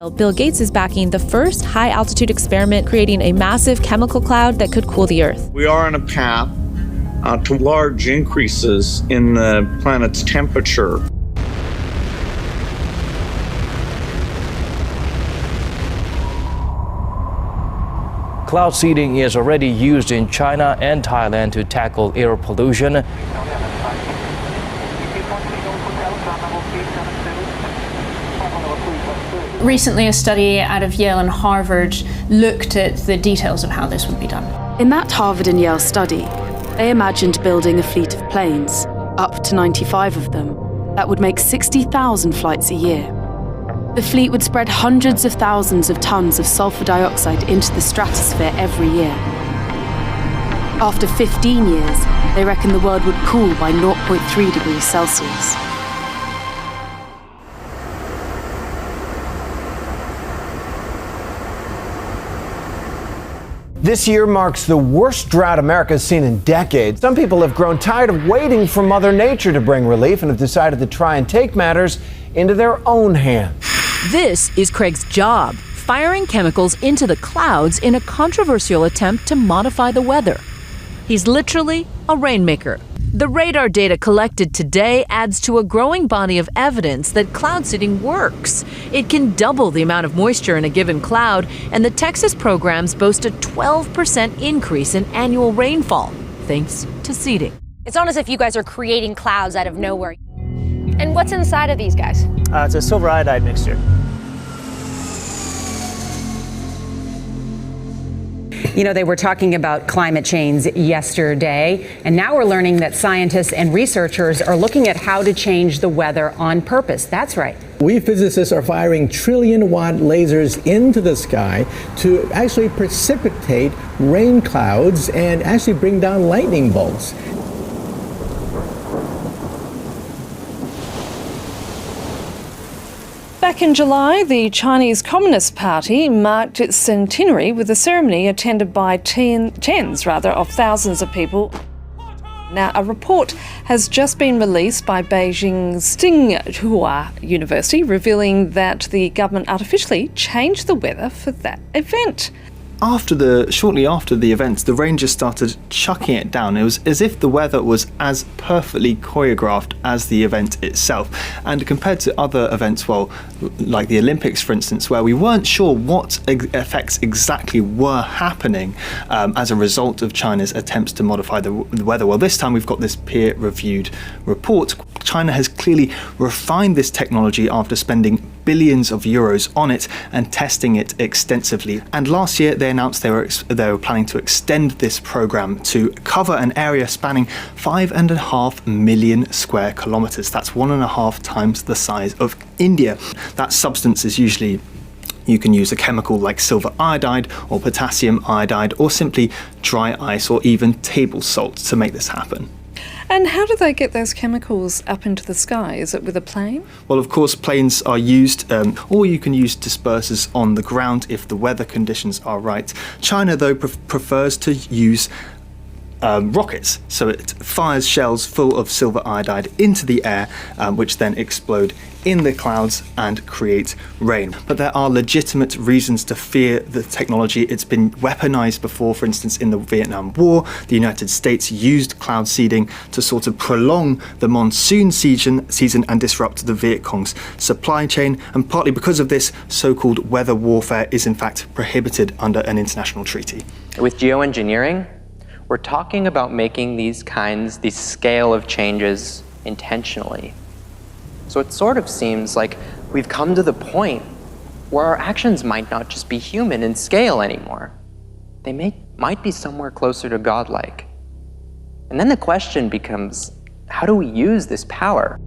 Bill Gates is backing the first high-altitude experiment, creating a massive chemical cloud that could cool the Earth. We are on a path to large increases in the planet's temperature. Cloud seeding is already used in China and Thailand to tackle air pollution. Recently, a study out of Yale and Harvard looked at the details of how this would be done. In that Harvard and Yale study, they imagined building a fleet of planes, up to 95 of them, that would make 60,000 flights a year. The fleet would spread hundreds of thousands of tons of sulfur dioxide into the stratosphere every year. After 15 years, they reckon the world would cool by 0.3 degrees Celsius. This year marks the worst drought America's seen in decades. Some people have grown tired of waiting for Mother Nature to bring relief and have decided to try and take matters into their own hands. This is Craig's job, firing chemicals into the clouds in a controversial attempt to modify the weather. He's literally a rainmaker. The radar data collected today adds to a growing body of evidence that cloud seeding works. It can double the amount of moisture in a given cloud, and the Texas programs boast a 12% increase in annual rainfall, thanks to seeding. It's almost as if you guys are creating clouds out of nowhere. And what's inside of these guys? It's a silver iodide mixture. You know, they were talking about climate change yesterday, and now we're learning that scientists and researchers are looking at how to change the weather on purpose. That's right. We physicists are firing trillion-watt lasers into the sky to actually precipitate rain clouds and actually bring down lightning bolts. Back in July, the Chinese Communist Party marked its centenary with a ceremony attended by tens of thousands of people. Now, a report has just been released by Beijing's Tsinghua University revealing that the government artificially changed the weather for that event. Shortly after the event, the Rangers started chucking it down. It was as if the weather was as perfectly choreographed as the event itself. And compared to other events, well, like the Olympics, for instance, where we weren't sure what effects exactly were happening as a result of China's attempts to modify the weather. Well, this time we've got this peer-reviewed report. China has clearly refined this technology after spending billions of euros on it and testing it extensively. And last year they announced they were planning to extend this program to cover an area spanning 5.5 million square kilometers. That's 1.5 times the size of India. That substance is usually, you can use a chemical like silver iodide or potassium iodide or simply dry ice or even table salt to make this happen. And how do they get those chemicals up into the sky? Is it with a plane? Well, of course, planes are used, or you can use dispersers on the ground if the weather conditions are right. China, though, prefers to use rockets. So it fires shells full of silver iodide into the air, which then explode in the clouds and create rain. But there are legitimate reasons to fear the technology. It's been weaponized before. For instance, in the Vietnam War, the United States used cloud seeding to sort of prolong the monsoon season and disrupt the Viet Cong's supply chain. And partly because of this, so-called weather warfare is in fact prohibited under an international treaty. With geoengineering, we're talking about making these scale of changes intentionally. So it sort of seems like we've come to the point where our actions might not just be human in scale anymore. They might be somewhere closer to godlike. And then the question becomes, how do we use this power?